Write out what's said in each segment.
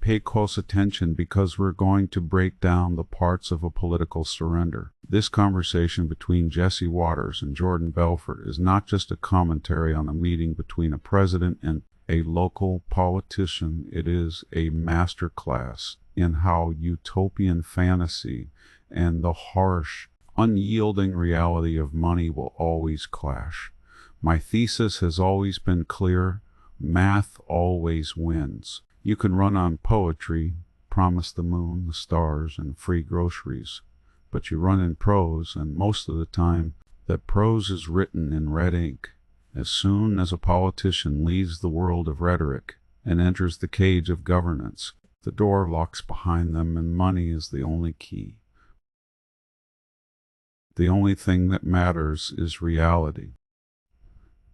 pay close attention because we're going to break down the parts of a political surrender. This conversation between Jesse Waters and Jordan Belfort is not just a commentary on a meeting between a president and a local politician. It is a masterclass in how utopian fantasy and the harsh, unyielding reality of money will always clash. My thesis has always been clear: math always wins. You can run on poetry, promise the moon, the stars, and free groceries, but you run in prose, and most of the time, that prose is written in red ink. As soon as a politician leaves the world of rhetoric and enters the cage of governance, the door locks behind them and money is the only key. The only thing that matters is reality.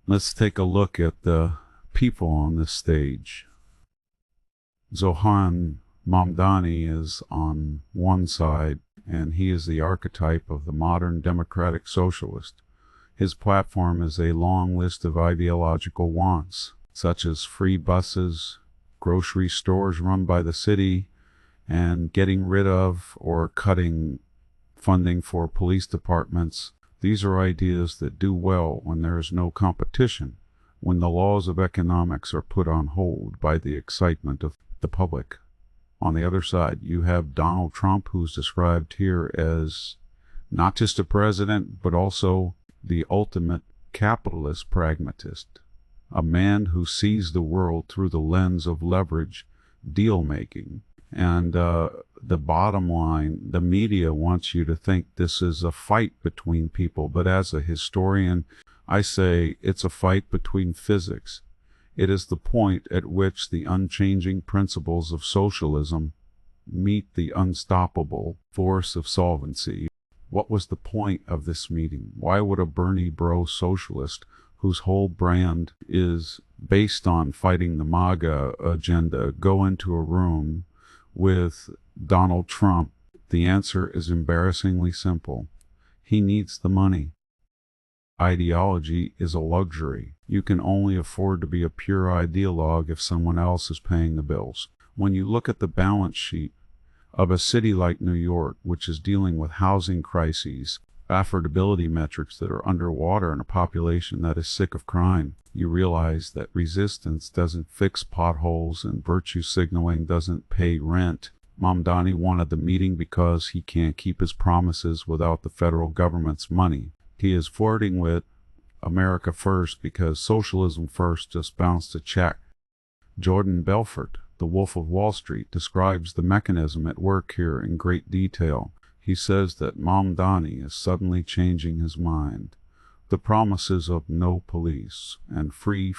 Let's take a look at the people on this stage. Zohran Mamdani is on one side, and he is the archetype of the modern democratic socialist. His platform is a long list of ideological wants, such as free buses, grocery stores run by the city, and getting rid of or cutting funding for police departments. These are ideas that do well when there is no competition, when the laws of economics are put on hold by the excitement of the public. On the other side, you have Donald Trump, who's described here as not just a president, but also the ultimate capitalist pragmatist, a man who sees the world through the lens of leverage deal-making. And the bottom line, the media wants you to think this is a fight between people, but as a historian, I say it's a fight between physics. It is the point at which the unchanging principles of socialism meet the unstoppable force of solvency. What was the point of this meeting? Why would a Bernie bro socialist, whose whole brand is based on fighting the MAGA agenda, go into a room with Donald Trump? The answer is embarrassingly simple. He needs the money. Ideology is a luxury. You can only afford to be a pure ideologue if someone else is paying the bills. When you look at the balance sheet of a city like New York, which is dealing with housing crises, affordability metrics that are underwater, and a population that is sick of crime, you realize that resistance doesn't fix potholes and virtue signaling doesn't pay rent. Mamdani wanted the meeting because he can't keep his promises without the federal government's money. He is flirting with America first because socialism first just bounced a check. Jordan Belfort, the Wolf of Wall Street, describes the mechanism at work here in great detail. He says that Mamdani is suddenly changing his mind. The promises of no police and free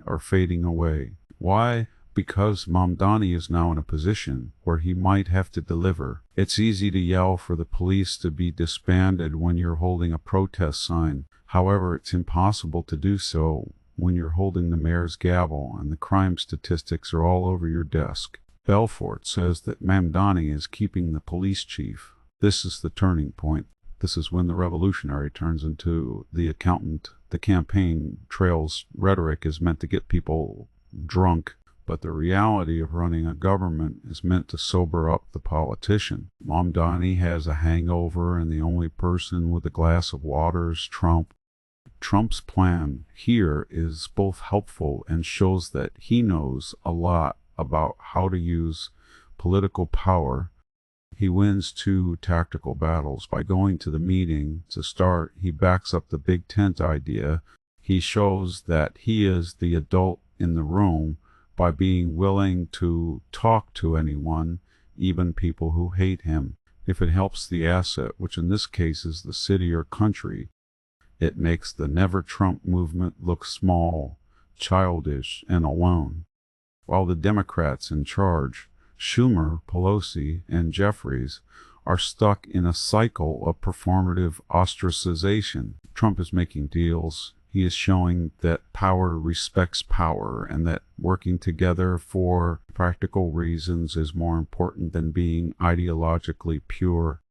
are fading away. Why? Because Mamdani is now in a position where he might have to deliver. It's easy to yell for the police to be disbanded when you're holding a protest sign. However, it's impossible to do so when you're holding the mayor's gavel and the crime statistics are all over your desk. Belfort says that Mamdani is keeping the police chief. This is the turning point. This is when the revolutionary turns into the accountant. The campaign trail's rhetoric is meant to get people drunk, but the reality of running a government is meant to sober up the politician. Mamdani has a hangover, and the only person with a glass of water is Trump. Trump's plan here is both helpful and shows that he knows a lot about how to use political power. He wins 2 tactical battles by going to the meeting. To start, he backs up the big tent idea. He shows that he is the adult in the room by being willing to talk to anyone, even people who hate him. If it helps the asset, which in this case is the city or country, it makes the Never Trump movement look small, childish, and alone. While the Democrats in charge, Schumer, Pelosi, and Jeffries, are stuck in a cycle of performative ostracization. Trump is making deals. He is showing that power respects power and that working together for practical reasons is more important than being ideologically pure.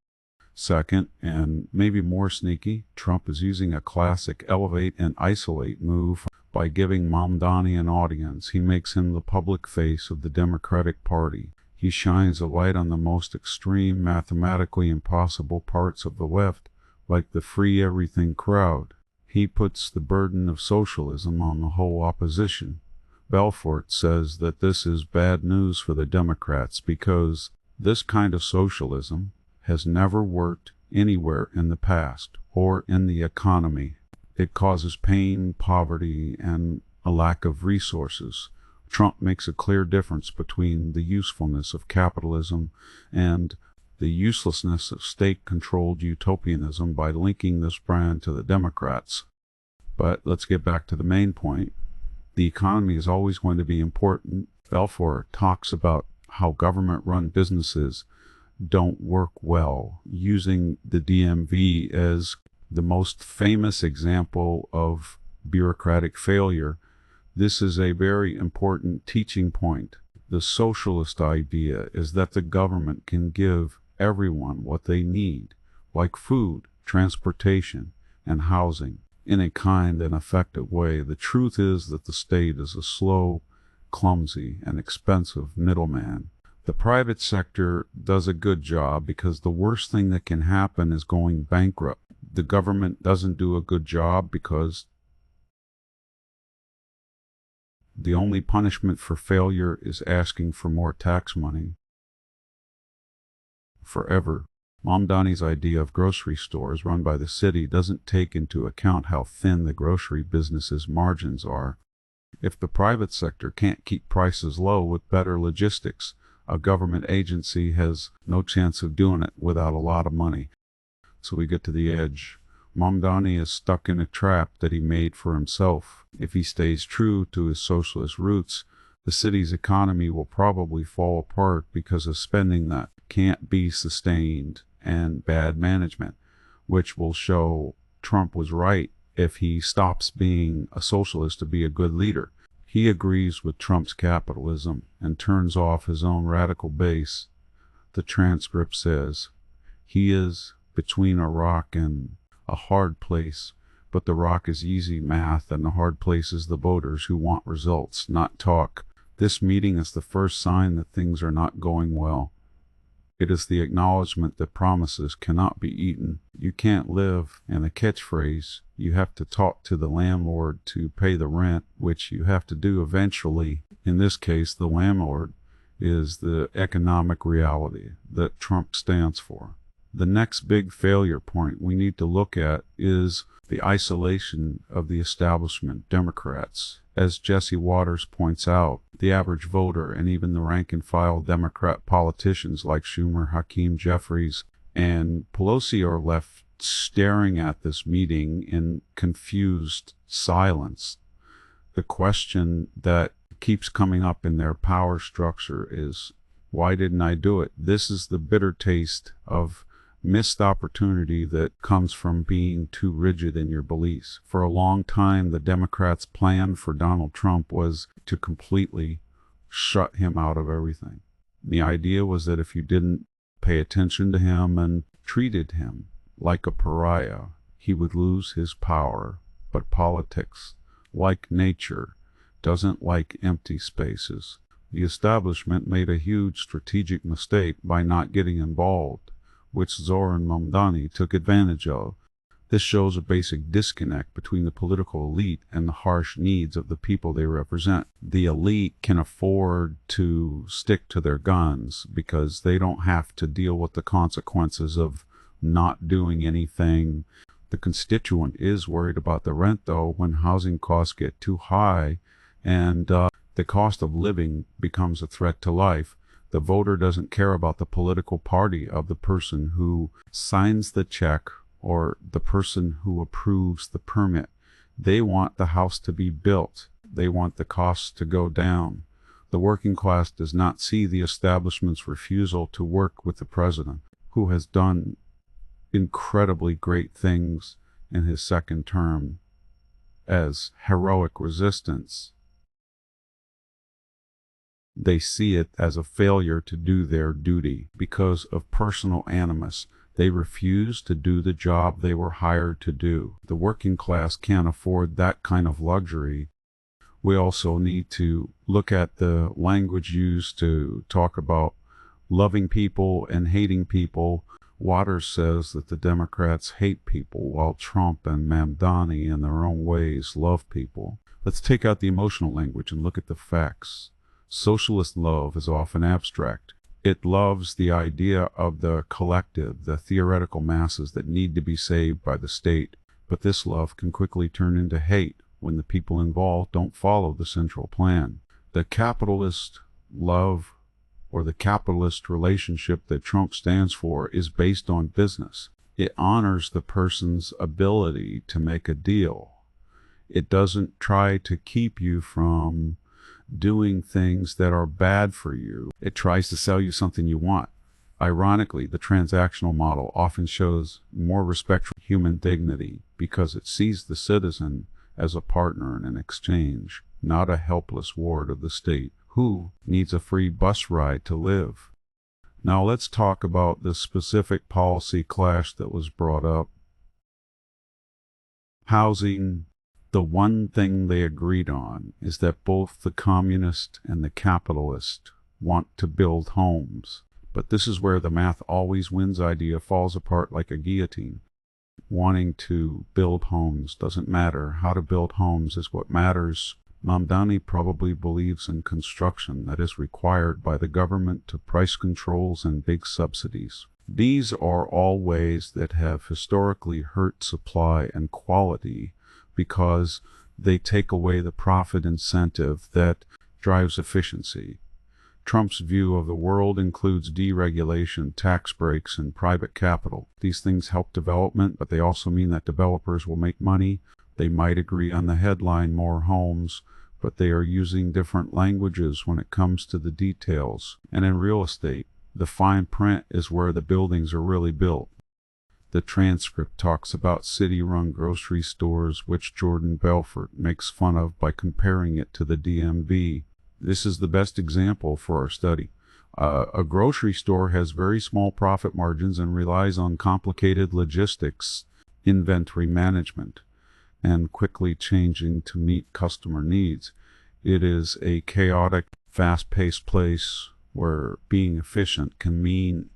Second, and maybe more sneaky, Trump is using a classic elevate and isolate move By giving Mamdani an audience, he makes him the public face of the Democratic Party. He shines a light on the most extreme, mathematically impossible parts of the left, like the free everything crowd. He puts the burden of socialism on the whole opposition. Belfort says that this is bad news for the Democrats because this kind of socialism has never worked anywhere in the past or in the economy. It causes pain, poverty, and a lack of resources. Trump makes a clear difference between the usefulness of capitalism and the uselessness of state-controlled utopianism by linking this brand to the Democrats. But let's get back to the main point. The economy is always going to be important. Belfort talks about how government-run businesses don't work well, using the DMV as the most famous example of bureaucratic failure. This is a very important teaching point. The socialist idea is that the government can give everyone what they need, like food, transportation, and housing, in a kind and effective way. The truth is that the state is a slow, clumsy, and expensive middleman. The private sector does a good job because the worst thing that can happen is going bankrupt. The government doesn't do a good job because the only punishment for failure is asking for more tax money. Forever. Mamdani's idea of grocery stores run by the city doesn't take into account how thin the grocery business's margins are. If the private sector can't keep prices low with better logistics, a government agency has no chance of doing it without a lot of money. So we get to the edge. Mamdani is stuck in a trap that he made for himself. If he stays true to his socialist roots, the city's economy will probably fall apart because of spending that can't be sustained and bad management, which will show Trump was right if he stops being a socialist to be a good leader. He agrees with Trump's capitalism and turns off his own radical base. The transcript says, he is between a rock and a hard place, but the rock is easy math and the hard place is the voters who want results, not talk. This meeting is the first sign that things are not going well. It is the acknowledgement that promises cannot be eaten. You can't live, and the catchphrase, you have to talk to the landlord to pay the rent, which you have to do eventually. In this case, the landlord is the economic reality that Trump stands for. The next big failure point we need to look at is the isolation of the establishment Democrats. As Jesse Waters points out, the average voter and even the rank-and-file Democrat politicians like Schumer, Hakeem Jeffries, and Pelosi are left staring at this meeting in confused silence. The question that keeps coming up in their power structure is, why didn't I do it? This is the bitter taste of missed opportunity that comes from being too rigid in your beliefs. For a long time, the Democrats' plan for Donald Trump was to completely shut him out of everything. The idea was that if you didn't pay attention to him and treated him like a pariah, he would lose his power. But politics, like nature, doesn't like empty spaces. The establishment made a huge strategic mistake by not getting involved, which Zohran Mamdani took advantage of. This shows a basic disconnect between the political elite and the harsh needs of the people they represent. The elite can afford to stick to their guns because they don't have to deal with the consequences of not doing anything. The constituent is worried about the rent, though, when housing costs get too high and the cost of living becomes a threat to life. The voter doesn't care about the political party of the person who signs the check or the person who approves the permit. They want the house to be built. They want the costs to go down. The working class does not see the establishment's refusal to work with the president, who has done incredibly great things in his second term, as heroic resistance. They see it as a failure to do their duty. Because of personal animus, they refuse to do the job they were hired to do. The working class can't afford that kind of luxury. We also need to look at the language used to talk about loving people and hating people. Waters says that the Democrats hate people, while Trump and Mamdani in their own ways love people. Let's take out the emotional language and look at the facts. Socialist love is often abstract. It loves the idea of the collective, the theoretical masses that need to be saved by the state. But this love can quickly turn into hate when the people involved don't follow the central plan. The capitalist love, or the capitalist relationship that Trump stands for, is based on business. It honors the person's ability to make a deal. It doesn't try to keep you from doing things that are bad for you. It tries to sell you something you want. Ironically, the transactional model often shows more respect for human dignity because it sees the citizen as a partner in an exchange, not a helpless ward of the state who needs a free bus ride to live. Now let's talk about the specific policy clash that was brought up. Housing. The one thing they agreed on is that both the communist and the capitalist want to build homes. But this is where the math always wins idea falls apart like a guillotine. Wanting to build homes doesn't matter. How to build homes is what matters. Mamdani probably believes in construction that is required by the government to price controls and big subsidies. These are all ways that have historically hurt supply and quality because they take away the profit incentive that drives efficiency. Trump's view of the world includes deregulation, tax breaks, and private capital. These things help development, but they also mean that developers will make money. They might agree on the headline, more homes, but they are using different languages when it comes to the details. And in real estate, the fine print is where the buildings are really built. The transcript talks about city-run grocery stores, which Jordan Belfort makes fun of by comparing it to the DMV. This is the best example for our study. A grocery store has very small profit margins and relies on complicated logistics, inventory management, and quickly changing to meet customer needs. It is a chaotic, fast-paced place where being efficient can mean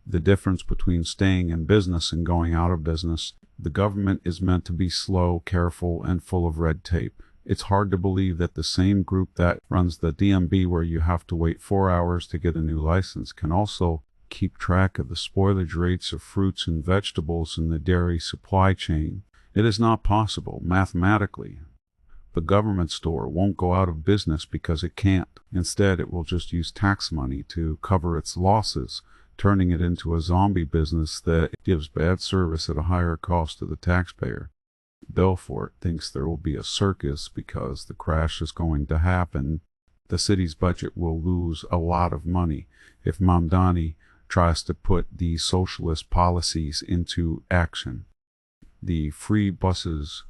the difference between staying in business and going out of business. The government is meant to be slow, careful, and full of red tape. It's hard to believe that the same group that runs the DMV, where you have to wait 4 hours to get a new license, can also keep track of the spoilage rates of fruits and vegetables in the dairy supply chain. It is not possible mathematically. The government store won't go out of business because it can't. Instead, it will just use tax money to cover its losses, turning it into a zombie business that gives bad service at a higher cost to the taxpayer. Belfort thinks there will be a circus because the crash is going to happen. The city's budget will lose a lot of money if Mamdani tries to put these socialist policies into action. The free buses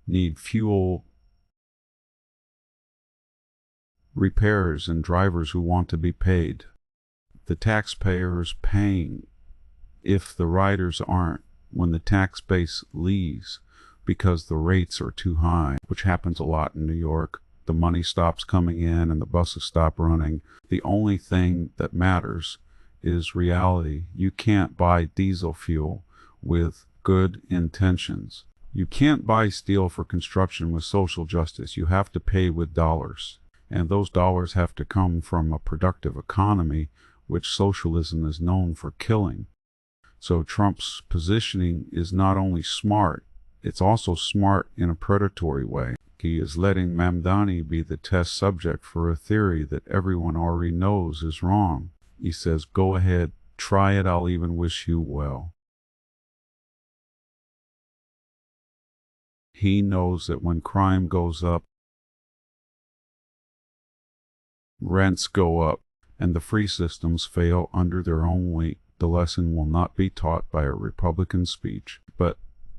need fuel, repairs, and drivers who want to be paid. The taxpayers paying if the riders aren't when the tax base leaves because the rates are too high, which happens a lot in New York. The money stops coming in and the buses stop running. The only thing that matters is reality. You can't buy diesel fuel with good intentions. You can't buy steel for construction with social justice. You have to pay with dollars. And those dollars have to come from a productive economy, which socialism is known for killing. So Trump's positioning is not only smart, it's also smart in a predatory way. He is letting Mamdani be the test subject for a theory that everyone already knows is wrong. He says, go ahead, try it, I'll even wish you well. He knows that when crime goes up, rents go up, and the free systems fail under their own weight. The lesson will not be taught by a Republican speech, but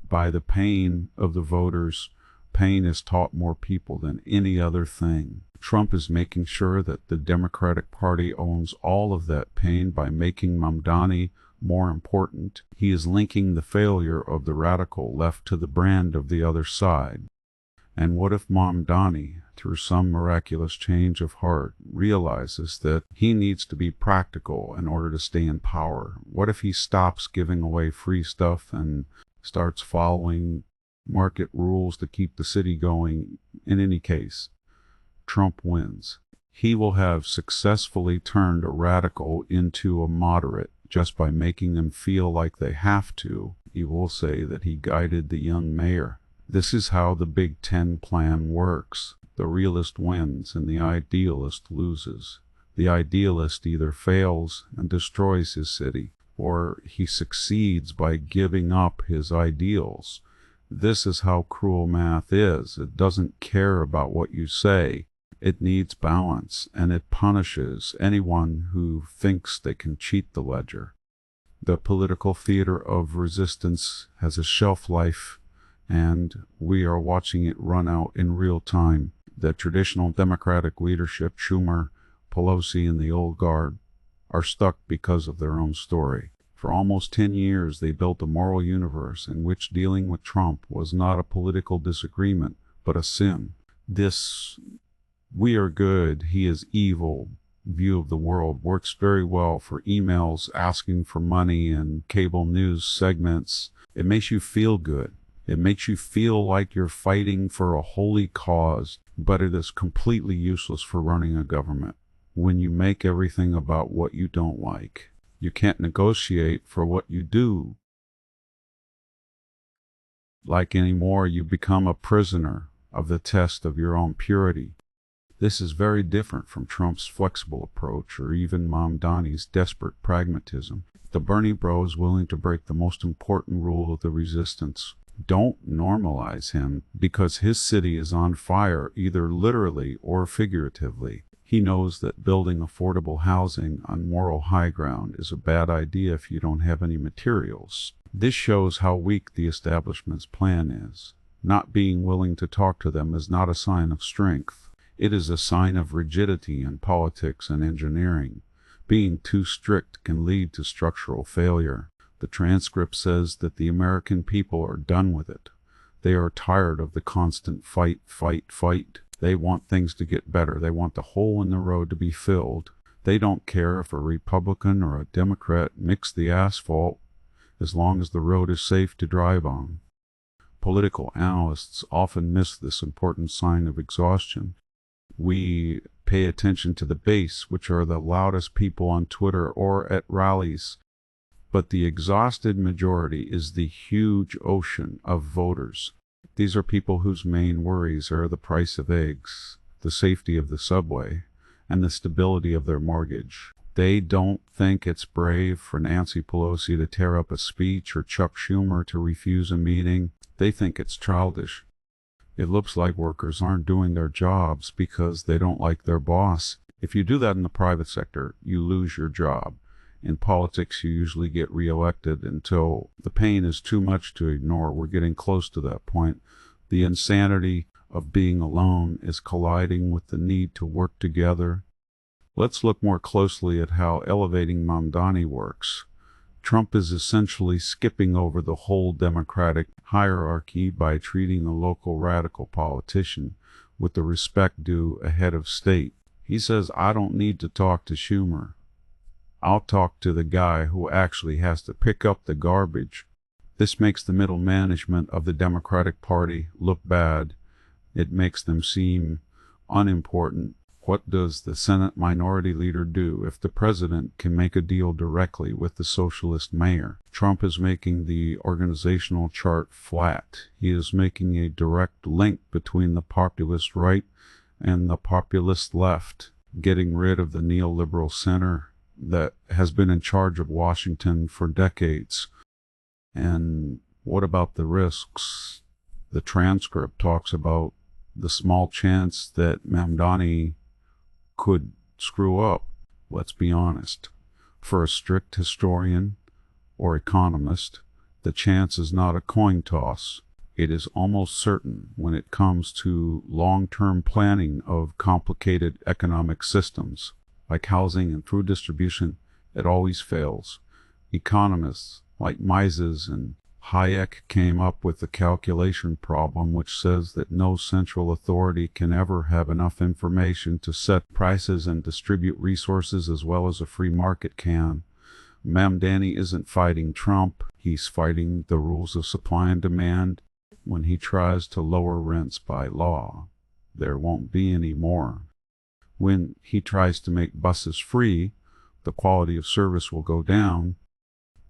by the pain of the voters. Pain is taught more people than any other thing. Trump is making sure that the Democratic Party owns all of that pain by making Mamdani more important. He is linking the failure of the radical left to the brand of the other side. And what if Mamdani, through some miraculous change of heart, realizes that he needs to be practical in order to stay in power? What if he stops giving away free stuff and starts following market rules to keep the city going? In any case, Trump wins. He will have successfully turned a radical into a moderate just by making them feel like they have to. He will say that he guided the young mayor. This is how the Big Ten plan works. The realist wins and the idealist loses. The idealist either fails and destroys his city, or he succeeds by giving up his ideals. This is how cruel math is. It doesn't care about what you say. It needs balance, and it punishes anyone who thinks they can cheat the ledger. The political theater of resistance has a shelf life, and we are watching it run out in real time. The traditional Democratic leadership, Schumer, Pelosi, and the old guard, are stuck because of their own story. For almost 10 years, they built a moral universe in which dealing with Trump was not a political disagreement, but a sin. This "we are good, he is evil" view of the world works very well for emails asking for money and cable news segments. It makes you feel good. It makes you feel like you're fighting for a holy cause, but it is completely useless for running a government. When you make everything about what you don't like, you can't negotiate for what you do like anymore. You become a prisoner of the test of your own purity. This is very different from Trump's flexible approach or even Mamdani's desperate pragmatism. The Bernie bro is willing to break the most important rule of the resistance. Don't normalize him because his city is on fire, either literally or figuratively. He knows that building affordable housing on moral high ground is a bad idea if you don't have any materials. This shows how weak the establishment's plan is. Not being willing to talk to them is not a sign of strength. It is a sign of rigidity in politics and engineering. Being too strict can lead to structural failure. The transcript says that the American people are done with it. They are tired of the constant fight, fight, fight. They want things to get better. They want the hole in the road to be filled. They don't care if a Republican or a Democrat mix the asphalt, as long as the road is safe to drive on. Political analysts often miss this important sign of exhaustion. We pay attention to the base, which are the loudest people on Twitter or at rallies, but the exhausted majority is the huge ocean of voters. These are people whose main worries are the price of eggs, the safety of the subway, and the stability of their mortgage. They don't think it's brave for Nancy Pelosi to tear up a speech or Chuck Schumer to refuse a meeting. They think it's childish. It looks like workers aren't doing their jobs because they don't like their boss. If you do that in the private sector, you lose your job. In politics, you usually get reelected until the pain is too much to ignore. We're getting close to that point. The insanity of being alone is colliding with the need to work together. Let's look more closely at how elevating Mamdani works. Trump is essentially skipping over the whole Democratic hierarchy by treating the local radical politician with the respect due a head of state. He says, "I don't need to talk to Schumer. I'll talk to the guy who actually has to pick up the garbage." This makes the middle management of the Democratic Party look bad. It makes them seem unimportant. What does the Senate minority leader do if the president can make a deal directly with the socialist mayor? Trump is making the organizational chart flat. He is making a direct link between the populist right and the populist left, getting rid of the neoliberal center that has been in charge of Washington for decades. And what about the risks? The transcript talks about the small chance that Mamdani could screw up. Let's be honest. For a strict historian or economist, the chance is not a coin toss. It is almost certain when it comes to long-term planning of complicated economic systems, like housing and food distribution. It always fails. Economists like Mises and Hayek came up with the calculation problem, which says that no central authority can ever have enough information to set prices and distribute resources as well as a free market can. Mamdani isn't fighting Trump, he's fighting the rules of supply and demand. When he tries to lower rents by law, there won't be any more. When he tries to make buses free, the quality of service will go down.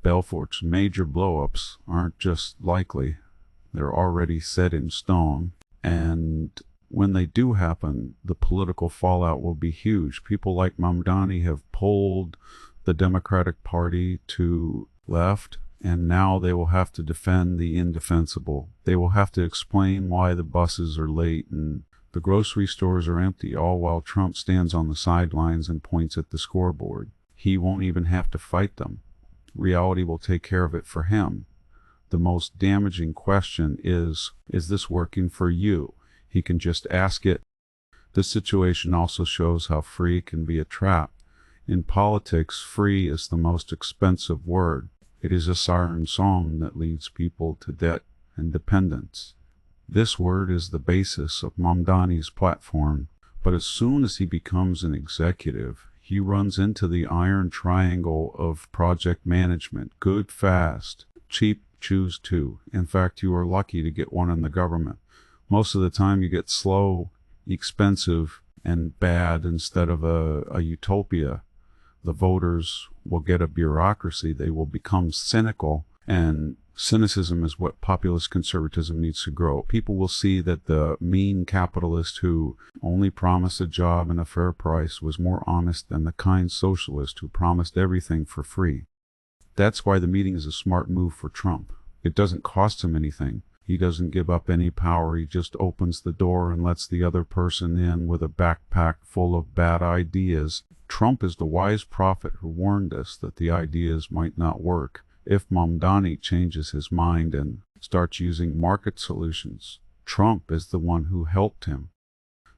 Belfort's major blow-ups aren't just likely, they're already set in stone. And when they do happen, the political fallout will be huge. People like Mamdani have pulled the Democratic Party to left, and now they will have to defend the indefensible. They will have to explain why the buses are late and the grocery stores are empty, all while Trump stands on the sidelines and points at the scoreboard. He won't even have to fight them. Reality will take care of it for him. The most damaging question is this working for you? He can just ask it. This situation also shows how free can be a trap. In politics, free is the most expensive word. It is a siren song that leads people to debt and dependence. This word is the basis of Mamdani's platform, but as soon as he becomes an executive, he runs into the iron triangle of project management: good, fast, cheap, choose two. In fact, you are lucky to get one in the government. Most of the time you get slow, expensive, and bad instead of a utopia. The voters will get a bureaucracy. They will become cynical, and cynicism is what populist conservatism needs to grow. People will see that the mean capitalist who only promised a job and a fair price was more honest than the kind socialist who promised everything for free. That's why the meeting is a smart move for Trump. It doesn't cost him anything. He doesn't give up any power. He just opens the door and lets the other person in with a backpack full of bad ideas. Trump is the wise prophet who warned us that the ideas might not work. If Mamdani changes his mind and starts using market solutions, Trump is the one who helped him.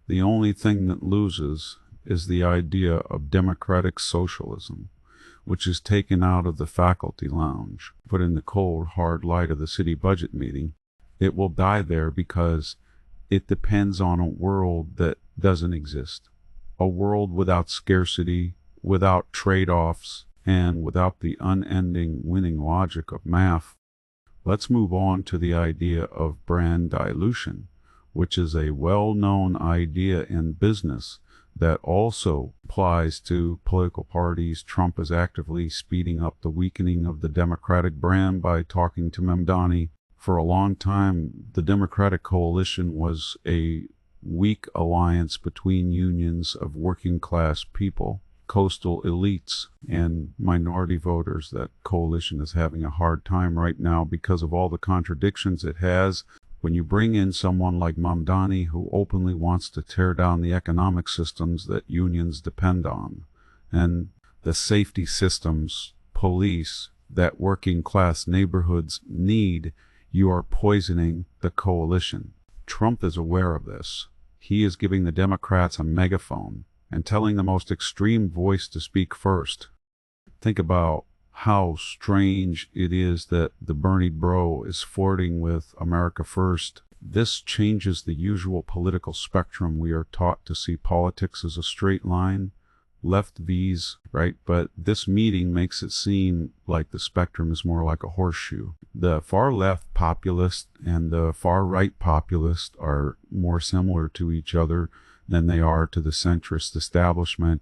The only thing that loses is the idea of democratic socialism, which is taken out of the faculty lounge, put in the cold, hard light of the city budget meeting. It will die there because it depends on a world that doesn't exist. A world without scarcity, without trade-offs, and without the unending winning logic of math. Let's move on to the idea of brand dilution, which is a well-known idea in business that also applies to political parties. Trump is actively speeding up the weakening of the Democratic brand by talking to Mamdani. For a long time, the Democratic coalition was a weak alliance between unions of working-class people, coastal elites, and minority voters. That coalition is having a hard time right now because of all the contradictions it has. When you bring in someone like Mamdani, who openly wants to tear down the economic systems that unions depend on, and the safety systems, police, that working-class neighborhoods need, you are poisoning the coalition. Trump is aware of this. He is giving the Democrats a megaphone and telling the most extreme voice to speak first. Think about how strange it is that the Bernie bro is flirting with America First. This changes the usual political spectrum. We are taught to see politics as a straight line, left V's, right? But this meeting makes it seem like the spectrum is more like a horseshoe. The far left populist and the far right populist are more similar to each other than they are to the centrist establishment.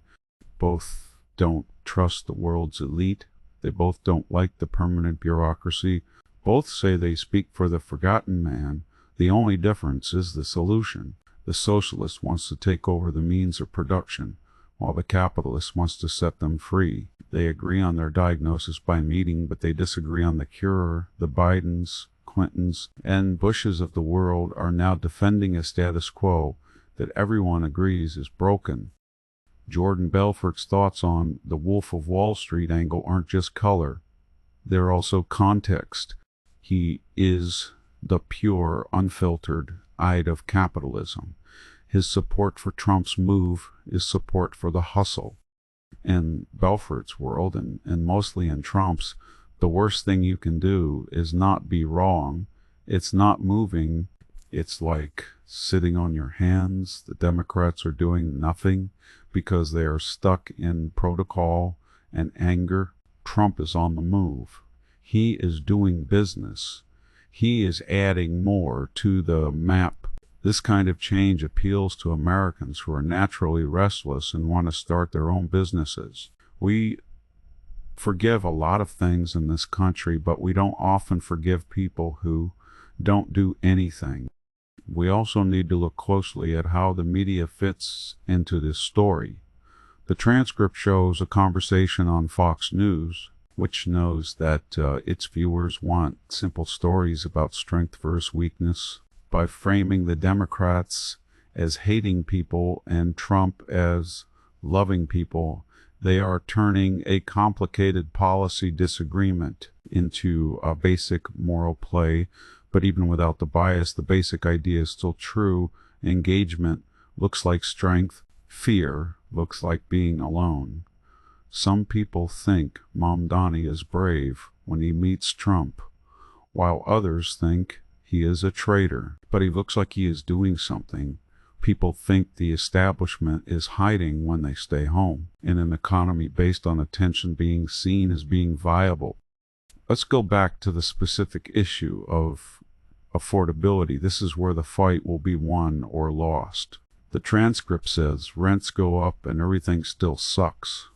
Both don't trust the world's elite. They both don't like the permanent bureaucracy. Both say they speak for the forgotten man. The only difference is the solution. The socialist wants to take over the means of production, while the capitalist wants to set them free. They agree on their diagnosis by meeting, but they disagree on the cure. The Bidens, Clintons, and Bushes of the world are now defending a status quo that everyone agrees is broken. Jordan Belfort's thoughts on the Wolf of Wall Street angle aren't just color. They're also context. He is the pure, unfiltered eye of capitalism. His support for Trump's move is support for the hustle. In Belfort's world, and mostly in Trump's, The worst thing you can do is not be wrong. It's not moving. It's like sitting on your hands. The Democrats are doing nothing because they are stuck in protocol and anger. Trump is on the move. He is doing business. He is adding more to the map. This kind of change appeals to Americans who are naturally restless and want to start their own businesses. We forgive a lot of things in this country, but we don't often forgive people who don't do anything. We also need to look closely at how the media fits into this story. The transcript shows a conversation on Fox News, which knows that its viewers want simple stories about strength versus weakness. By framing the Democrats as hating people and Trump as loving people, they are turning a complicated policy disagreement into a basic moral play. But even without the bias, the basic idea is still true. Engagement looks like strength. Fear looks like being alone. Some people think Mamdani is brave when he meets Trump, while others think he is a traitor. But he looks like he is doing something. People think the establishment is hiding when they stay home, in an economy based on attention being seen as being viable. Let's go back to the specific issue of affordability. This is where the fight will be won or lost. The transcript says rents go up and everything still sucks.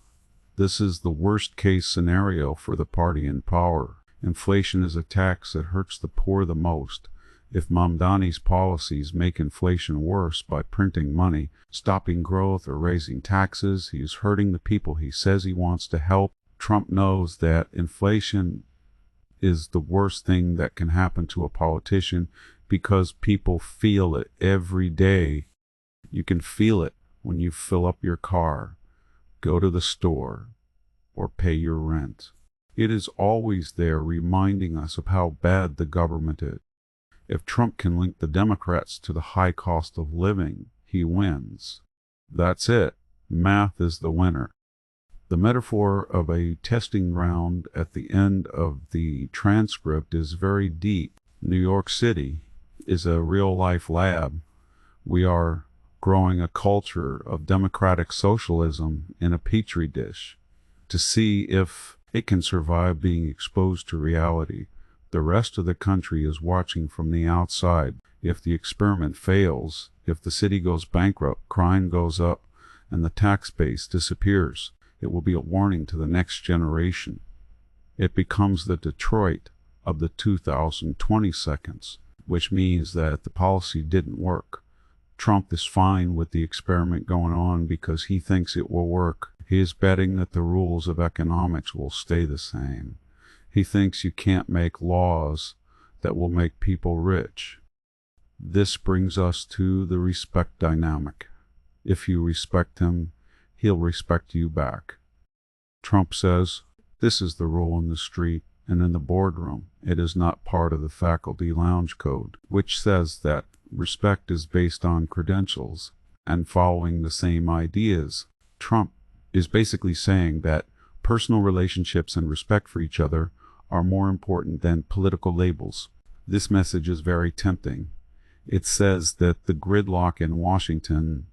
This is the worst case scenario for the party in power. Inflation is a tax that hurts the poor the most. If Mamdani's policies make inflation worse by printing money, stopping growth, or raising taxes, he is hurting the people he says he wants to help. Trump knows that inflation is the worst thing that can happen to a politician because people feel it every day. You can feel it when you fill up your car, go to the store, or pay your rent. It is always there reminding us of how bad the government is. If Trump can link the Democrats to the high cost of living, he wins. That's it. Math is the winner. The metaphor of a testing ground at the end of the transcript is very deep. New York City is a real-life lab. We are growing a culture of democratic socialism in a petri dish to see if it can survive being exposed to reality. The rest of the country is watching from the outside. If the experiment fails, if the city goes bankrupt, crime goes up, and the tax base disappears, it will be a warning to the next generation. It becomes the Detroit of the 2020 seconds, which means that the policy didn't work. Trump is fine with the experiment going on because he thinks it will work. He is betting that the rules of economics will stay the same. He thinks you can't make laws that will make people rich. This brings us to the respect dynamic. If you respect him, he'll respect you back. Trump says, this is the rule in the street and in the boardroom. It is not part of the faculty lounge code, which says that respect is based on credentials and following the same ideas. Trump is basically saying that personal relationships and respect for each other are more important than political labels. This message is very tempting. It says that the gridlock in Washington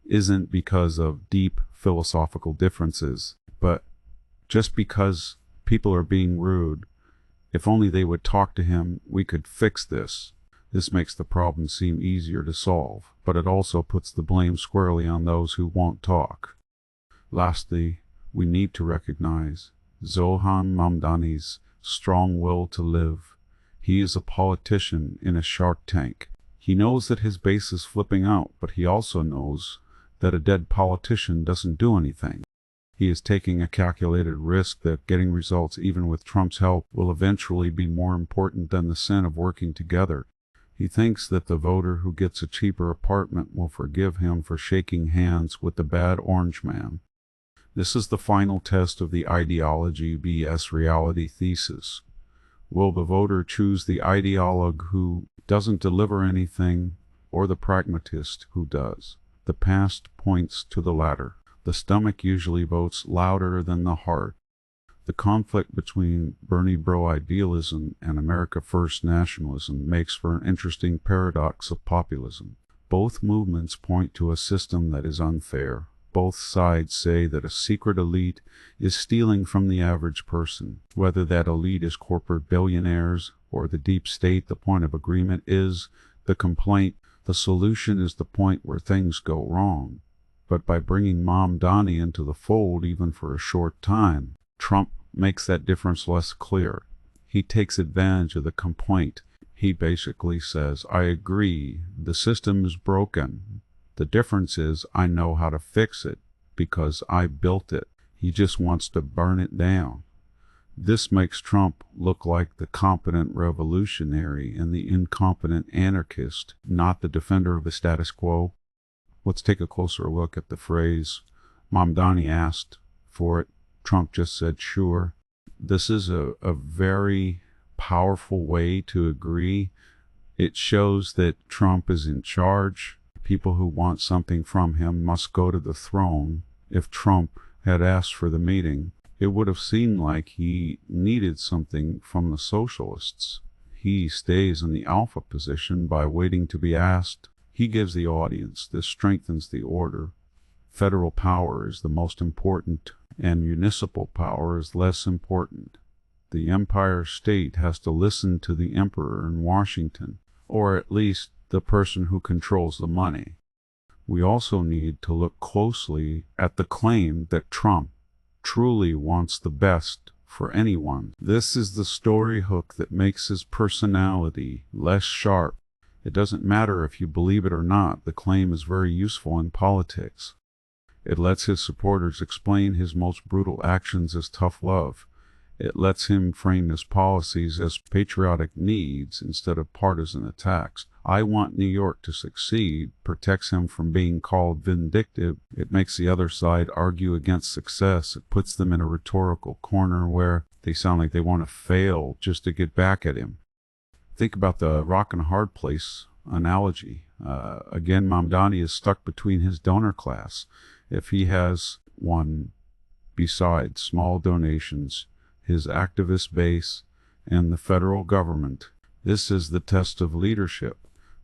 isn't because of deep philosophical differences, but just because people are being rude. If only they would talk to him, we could fix this. This makes the problem seem easier to solve, but it also puts the blame squarely on those who won't talk. Lastly, we need to recognize Zohran Mamdani's strong will to live. He is a politician in a Shark Tank. He knows that his base is flipping out, but he also knows that a dead politician doesn't do anything. He is taking a calculated risk that getting results, even with Trump's help, will eventually be more important than the sin of working together. He thinks that the voter who gets a cheaper apartment will forgive him for shaking hands with the bad orange man. This is the final test of the ideology vs reality thesis. Will the voter choose the ideologue who doesn't deliver anything, or the pragmatist who does? The past points to the latter. The stomach usually votes louder than the heart. The conflict between Bernie bro idealism and America First nationalism makes for an interesting paradox of populism. Both movements point to a system that is unfair. Both sides say that a secret elite is stealing from the average person. Whether that elite is corporate billionaires or the deep state, the point of agreement is the complaint. The solution is the point where things go wrong. But by bringing Mamdani into the fold, even for a short time, Trump makes that difference less clear. He takes advantage of the complaint. He basically says, I agree, the system is broken. The difference is I know how to fix it because I built it. He just wants to burn it down. This makes Trump look like the competent revolutionary and the incompetent anarchist, not the defender of the status quo. Let's take a closer look at the phrase. Mamdani asked for it. Trump just said, sure. This is a very powerful way to agree. It shows that Trump is in charge. People who want something from him must go to the throne. If Trump had asked for the meeting, it would have seemed like he needed something from the socialists. He stays in the alpha position by waiting to be asked. He gives the audience. This strengthens the order. Federal power is the most important, and municipal power is less important. The empire state has to listen to the emperor in Washington, or at least the person who controls the money. We also need to look closely at the claim that Trump truly wants the best for anyone. This is the story hook that makes his personality less sharp. It doesn't matter if you believe it or not. The claim is very useful in politics. It lets his supporters explain his most brutal actions as tough love. It lets him frame his policies as patriotic needs instead of partisan attacks. I want New York to succeed protects him from being called vindictive. It makes the other side argue against success. It puts them in a rhetorical corner where they sound like they want to fail just to get back at him. Think about the rock and hard place analogy. Again, Mamdani is stuck between his donor class. If he has one besides small donations, his activist base, and the federal government, this is the test of leadership.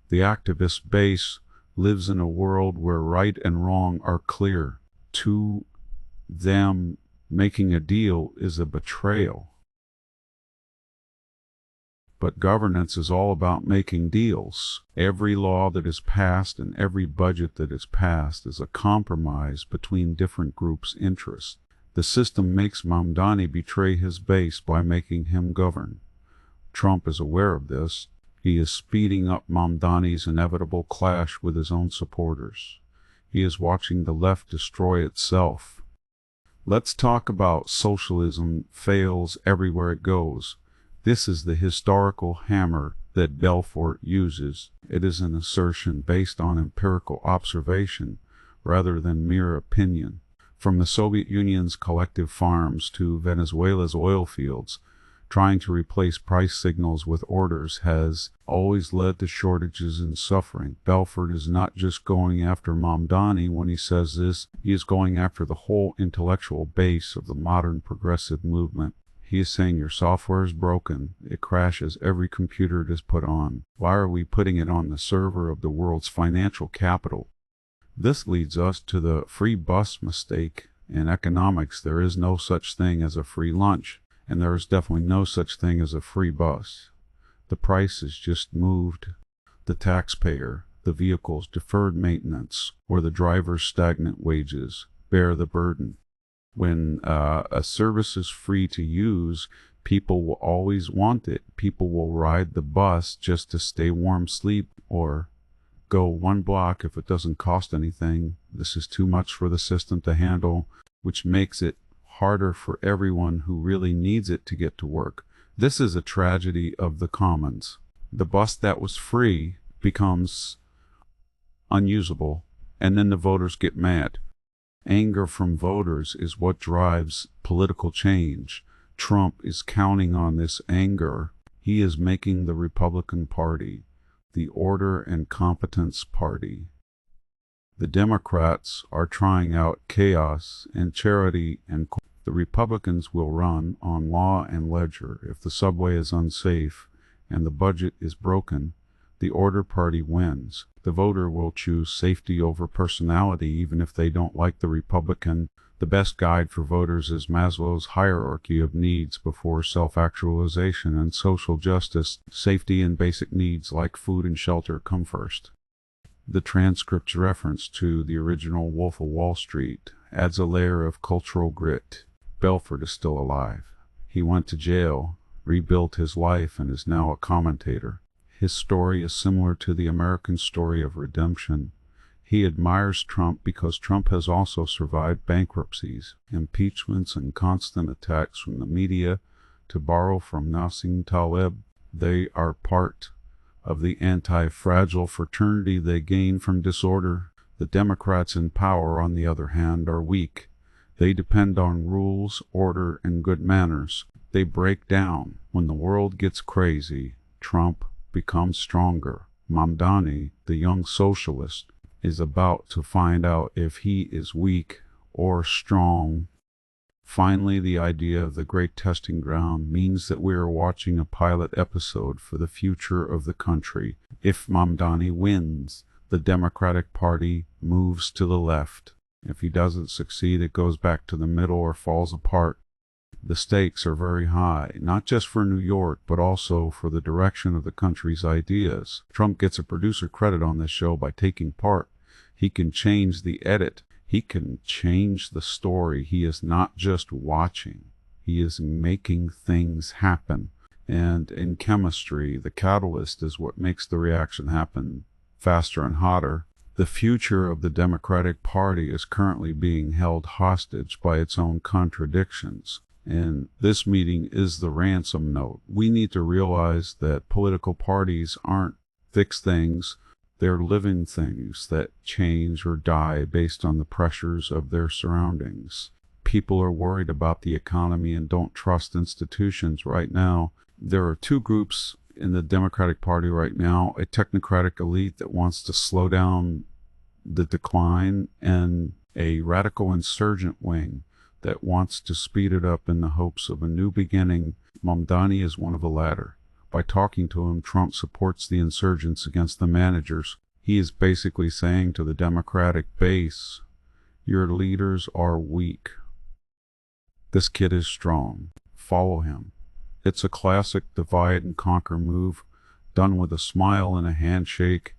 The activist base lives in a world where right and wrong are clear. To them, making a deal is a betrayal. But governance is all about making deals. Every law that is passed and every budget that is passed is a compromise between different groups' interests. The system makes Mamdani betray his base by making him govern. Trump is aware of this. He is speeding up Mamdani's inevitable clash with his own supporters. He is watching the left destroy itself. Let's talk about socialism fails everywhere it goes. This is the historical hammer that Belfort uses. It is an assertion based on empirical observation rather than mere opinion. From the Soviet Union's collective farms to Venezuela's oil fields, trying to replace price signals with orders has always led to shortages and suffering. Belfort is not just going after Mamdani when he says this. He is going after the whole intellectual base of the modern progressive movement. He is saying your software is broken. It crashes every computer it is put on. Why are we putting it on the server of the world's financial capital? This leads us to the free bus mistake. In economics, there is no such thing as a free lunch, and there is definitely no such thing as a free bus. The price is just moved. The taxpayer, the vehicle's deferred maintenance, or the driver's stagnant wages bear the burden. When a service is free to use, people will always want it. People will ride the bus just to stay warm, sleep, or go one block if it doesn't cost anything. This is too much for the system to handle, which makes it harder for everyone who really needs it to get to work. This is a tragedy of the commons. The bus that was free becomes unusable, and then the voters get mad. Anger from voters is what drives political change. Trump is counting on this anger. He is making the Republican Party the order and competence party. The Democrats are trying out chaos and charity and The Republicans will run on law and ledger. If the subway is unsafe and the budget is broken, the Order Party wins. The voter will choose safety over personality, even if they don't like the Republican. The best guide for voters is Maslow's hierarchy of needs before self-actualization and social justice. Safety and basic needs like food and shelter come first. The transcript's reference to the original Wolf of Wall Street adds a layer of cultural grit. Belfort is still alive. He went to jail, rebuilt his life, and is now a commentator. His story is similar to the American story of redemption. He admires Trump because Trump has also survived bankruptcies, impeachments, and constant attacks from the media. To borrow from Nassim Taleb, they are part of the anti-fragile fraternity they gain from disorder. The Democrats in power, on the other hand, are weak. They depend on rules, order, and good manners. They break down. When the world gets crazy, Trump becomes stronger. Mamdani, the young socialist, is about to find out if he is weak or strong. Finally, the idea of the great testing ground means that we are watching a pilot episode for the future of the country. If Mamdani wins, the Democratic Party moves to the left. If he doesn't succeed, it goes back to the middle or falls apart. The stakes are very high, not just for New York, but also for the direction of the country's ideas. Trump gets a producer credit on this show by taking part. He can change the edit. He can change the story. He is not just watching. He is making things happen. And in chemistry, the catalyst is what makes the reaction happen faster and hotter. The future of the Democratic Party is currently being held hostage by its own contradictions. And this meeting is the ransom note. We need to realize that political parties aren't fixed things. They're living things that change or die based on the pressures of their surroundings. People are worried about the economy and don't trust institutions right now. There are two groups in the Democratic Party right now: a technocratic elite that wants to slow down the decline, and a radical insurgent wing that wants to speed it up in the hopes of a new beginning. Mamdani is one of the latter. By talking to him, Trump supports the insurgents against the managers. He is basically saying to the Democratic base, your leaders are weak. This kid is strong. Follow him. It's a classic divide and conquer move, done with a smile and a handshake.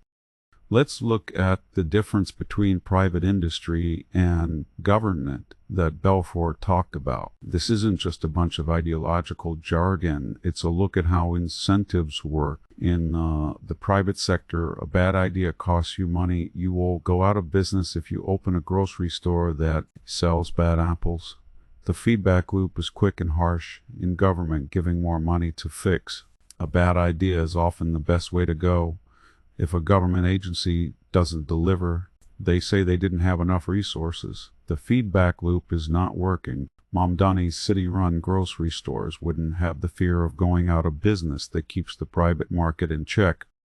Let's look at the difference between private industry and government that Belfort talked about. This isn't just a bunch of ideological jargon. It's a look at how incentives work. In the private sector, a bad idea costs you money. You will go out of business if you open a grocery store that sells bad apples. The feedback loop is quick and harsh. In government, giving more money to fix a bad idea is often the best way to go. If a government agency doesn't deliver, they say they didn't have enough resources. The feedback loop is not working. Mamdani's city-run grocery stores wouldn't have the fear of going out of business that keeps the private market in check.